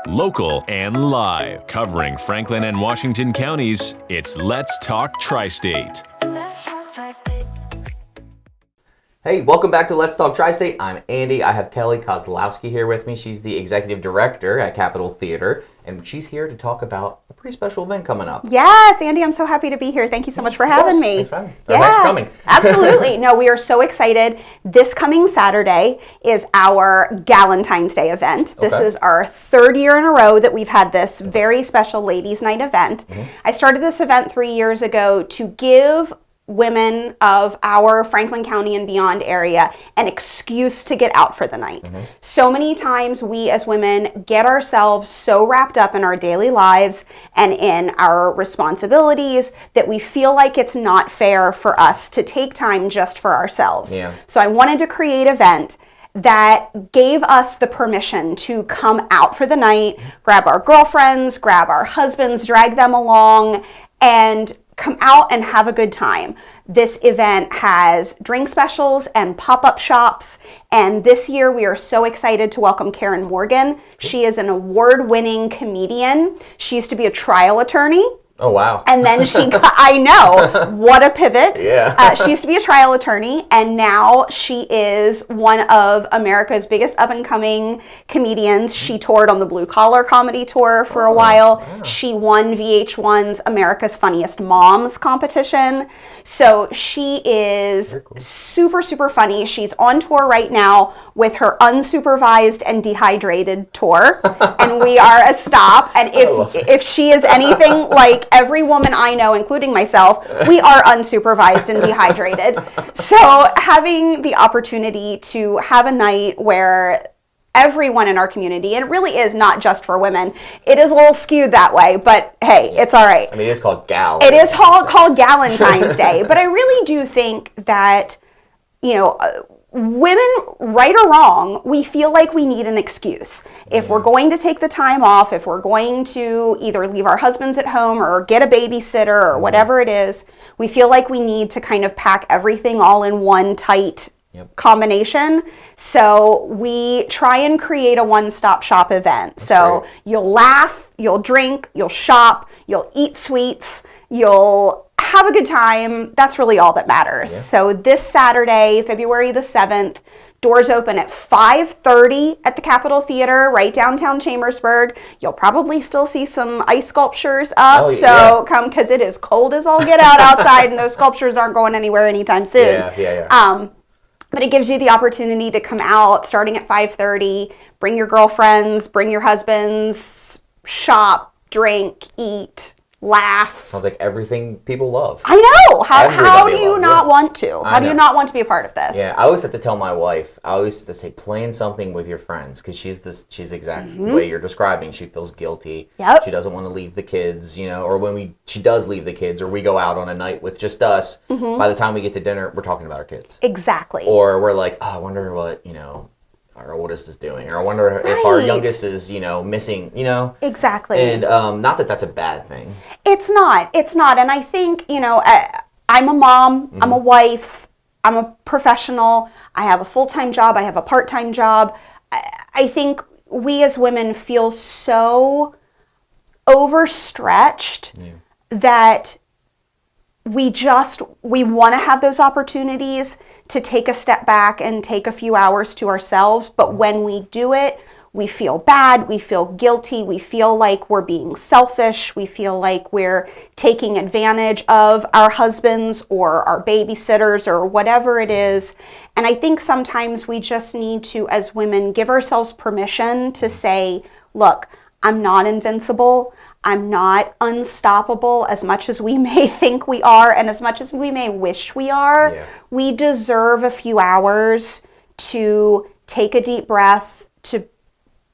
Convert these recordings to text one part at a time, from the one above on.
Local and live. Covering Franklin and Washington counties, it's Let's Talk TriState. Hey, welcome back to Let's Talk TriState. I'm Andy. I have Kelly Kozlowski here with me. She's the executive director at Capitol Theater, and she's here to talk about a pretty special event coming up. Yes, Andy, I'm so happy to be here. Thank you so much for having me. Thanks for having me. Thanks for coming. Absolutely. No, we are so excited. This coming Saturday is our Galentines Day event. This is our third year in a row that we've had this very special ladies' night event. I started this event 3 years ago to give women of our Franklin County and beyond area an excuse to get out for the night. So many times we as women get ourselves so wrapped up in our daily lives and in our responsibilities that we feel like it's not fair for us to take time just for ourselves. So I wanted to create an event that gave us the permission to come out for the night, grab our girlfriends, grab our husbands, drag them along, and come out and have a good time. This event has drink specials and pop-up shops, and this year we are so excited to welcome Karen Morgan. She is an award-winning comedian. She used to be a trial attorney. Oh, wow. And then she got, I know, what a pivot. Yeah. She used to be a trial attorney, and now she is one of America's biggest up-and-coming comedians. She toured on the Blue Collar Comedy Tour for a while. Yeah. She won VH1's America's Funniest Moms competition. So she is super, super funny. She's on tour right now with her unsupervised and dehydrated tour, and we are a stop. And if she is anything like every woman I know, including myself, we are unsupervised and dehydrated. So having the opportunity to have a night where everyone in our community, and it really is not just for women, it is a little skewed that way, but hey, it's all right. I mean, it is called Gal. It is called Galentine's Day, but I really do think that, you know, women, right or wrong, we feel like we need an excuse. If we're going to take the time off, if we're going to either leave our husbands at home or get a babysitter or whatever it is, we feel like we need to kind of pack everything all in one tight combination. So we try and create a one-stop shop event. So you'll laugh, you'll drink, you'll shop, you'll eat sweets, you'll have a good time. That's really all that matters. So this Saturday, February the 7th, doors open at 5:30 at the Capitol Theater, right downtown Chambersburg. You'll probably still see some ice sculptures up, come, because it is cold as all get out outside, and those sculptures aren't going anywhere anytime soon. But it gives you the opportunity to come out starting at 5:30, bring your girlfriends, bring your husbands, shop, drink, eat, laugh. Sounds like everything people love. I know. How do you not want to? How do you not want to be a part of this? Yeah, I always have to tell my wife, I always have to say, plan something with your friends, because she's exactly the way you're describing. She feels guilty. She doesn't want to leave the kids, you know, or when she does leave the kids, or we go out on a night with just us, by the time we get to dinner, we're talking about our kids. Exactly. Or we're like, oh, I wonder what, you know, our oldest is doing, or I wonder if our youngest is, you know, missing, you know. Exactly. And not that that's a bad thing. It's not. And I think, you know, I'm a mom, I'm a wife, I'm a professional, I have a full-time job, I have a part-time job. I think we as women feel so overstretched that we want to have those opportunities to take a step back and take a few hours to ourselves. But when we do it, we feel bad, we feel guilty, we feel like we're being selfish, we feel like we're taking advantage of our husbands or our babysitters or whatever it is. And I think sometimes we just need to, as women, give ourselves permission to say, look, I'm not invincible. I'm not unstoppable as much as we may think we are and as much as we may wish we are. We deserve a few hours to take a deep breath, to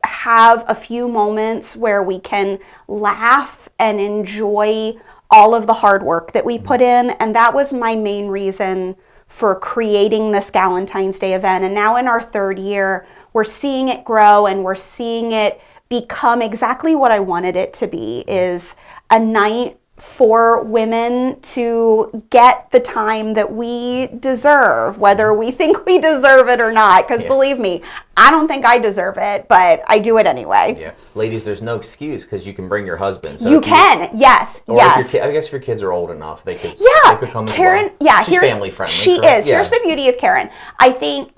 have a few moments where we can laugh and enjoy all of the hard work that we put in. And that was my main reason for creating this Galentine's Day event. And now in our third year, we're seeing it grow and we're seeing it become exactly what I wanted it to be, is a night for women to get the time that we deserve, whether we think we deserve it or not. Because believe me, I don't think I deserve it, but I do it anyway. Yeah, ladies, there's no excuse because you can bring your husband. So yes. I guess if your kids are old enough, they could come Karen, as well. Yeah, she's family friendly. She is. Here's the beauty of Karen. I think,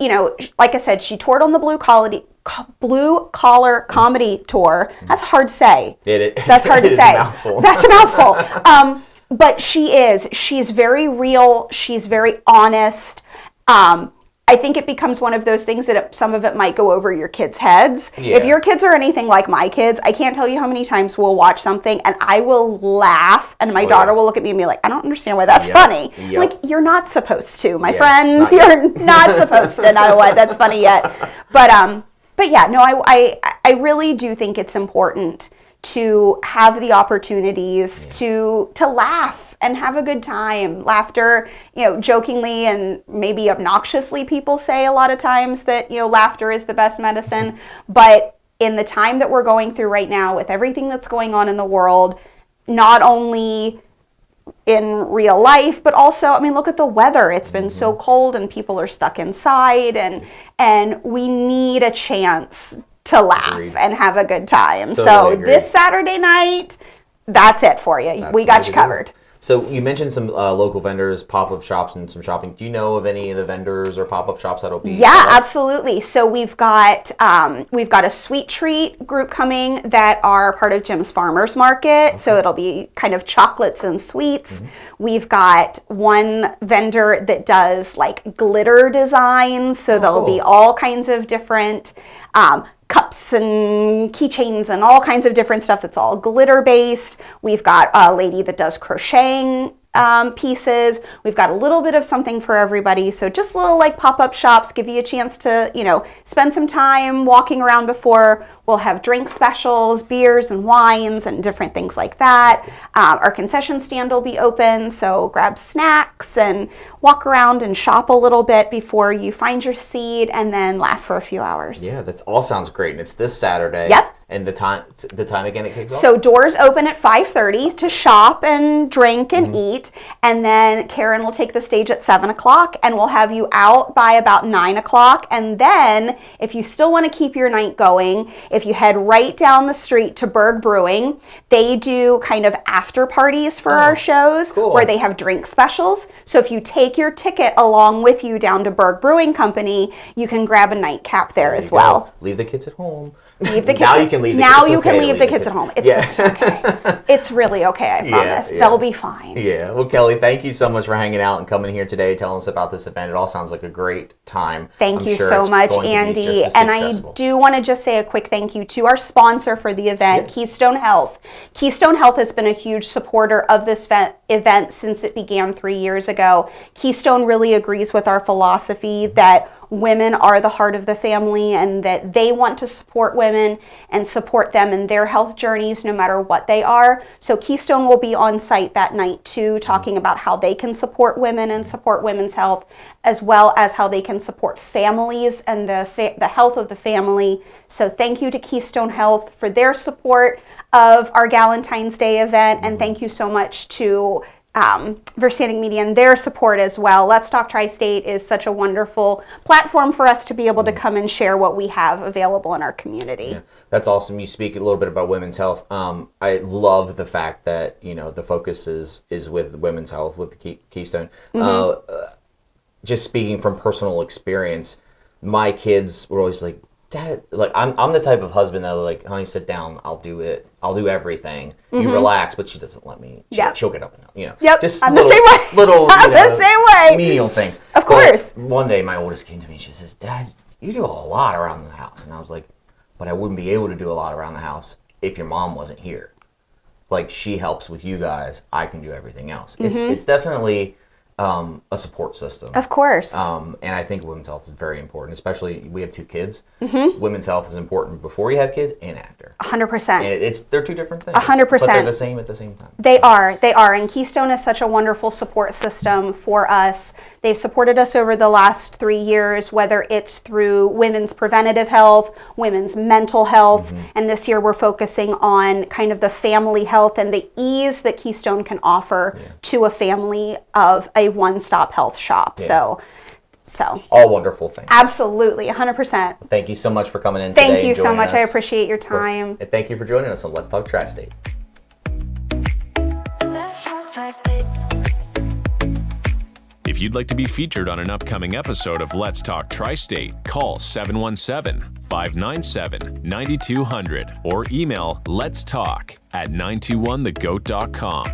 like I said, she toured on the Blue Collar Comedy Tour. That's hard to say. That's hard to say. That's a mouthful. But she's very real. She's very honest. I think it becomes one of those things that some of it might go over your kids' heads. Yeah. If your kids are anything like my kids, I can't tell you how many times we'll watch something and I will laugh and my daughter will look at me and be like, I don't understand why that's funny. Yep. Like, you're not supposed to, my friend. You're not supposed to know why that's funny yet. But yeah, no, I really do think it's important to have the opportunities to laugh and have a good time. Laughter, jokingly and maybe obnoxiously, people say a lot of times that, laughter is the best medicine. But in the time that we're going through right now with everything that's going on in the world, not only in real life, but also, look at the weather. It's been so cold and people are stuck inside and we need a chance to laugh and have a good time. Totally this Saturday night, that's it for you. We got you covered. So you mentioned some local vendors, pop-up shops, and some shopping. Do you know of any of the vendors or pop-up shops that'll be? Yeah, absolutely. So we've got a sweet treat group coming that are part of Jim's Farmers Market. Okay. So it'll be kind of chocolates and sweets. Mm-hmm. We've got one vendor that does like glitter designs. So there'll be all kinds of different cups and keychains and all kinds of different stuff that's all glitter based. We've got a lady that does crocheting pieces. We've got a little bit of something for everybody. So just little like pop-up shops give you a chance to, spend some time walking around before. We'll have drink specials, beers and wines and different things like that. Our concession stand will be open, so grab snacks and walk around and shop a little bit before you find your seat and then laugh for a few hours. Yeah, that all sounds great. And it's this Saturday. Yep. And the time again it kicks off? So doors open at 5:30 to shop and drink and eat. And then Karen will take the stage at 7 o'clock and we'll have you out by about 9 o'clock. And then if you still want to keep your night going, if you head right down the street to Berg Brewing, they do kind of after parties for our shows where they have drink specials. So if you take your ticket along with you down to Berg Brewing Company, you can grab a nightcap there as well. Leave the kids at home. Leave the kids. Now you can leave the now kids. You can leave the kids at home. It's really okay. It's really okay, I promise. They'll be fine. Yeah. Well, Kelly, thank you so much for hanging out and coming here today, telling us about this event. It all sounds like a great time. Thank you so much, Andy. And I do want to just say a quick thank you to our sponsor for the event, Keystone Health. Keystone Health has been a huge supporter of this event since it began 3 years ago. Keystone really agrees with our philosophy that women are the heart of the family and that they want to support women and support them in their health journeys no matter what they are. So Keystone will be on site that night too, talking about how they can support women and support women's health, as well as how they can support families and the health of the family. So thank you to Keystone Health for their support of our Galentines Day event, and thank you so much to Verstanding Media and their support as well. Let's Talk TriState is such a wonderful platform for us to be able to come and share what we have available in our community. Yeah, that's awesome. You speak a little bit about women's health. I love the fact that the focus is with women's health with the Keystone. Just speaking from personal experience, my kids were always like, Dad, like I'm the type of husband that like, honey, sit down, I'll do it. I'll do everything. You relax, but she doesn't let me. She'll get up and Yep. Just I'm little, the same way. Little, I'm the same way. Menial things. Of course. But one day, my oldest came to me and she says, Dad, you do a lot around the house, and I was like, but I wouldn't be able to do a lot around the house if your mom wasn't here. Like, she helps with you guys. I can do everything else. It's definitely a support system. Of course. And I think women's health is very important, especially we have 2 kids. Women's health is important before you have kids and after. 100%. And they're 2 different things. 100%. But they're the same at the same time. They are. And Keystone is such a wonderful support system for us. They've supported us over the last 3 years, whether it's through women's preventative health, women's mental health, and this year we're focusing on kind of the family health and the ease that Keystone can offer to a family of a one-stop health shop. So all wonderful things. Absolutely, 100%. Thank you so much for coming in today. Thank you so much. Us. I appreciate your time. And thank you for joining us on Let's Talk TriState. Let's talk TriState. If you'd like to be featured on an upcoming episode of Let's Talk TriState, call 717-597-9200 or email letstalk@921thegoat.com.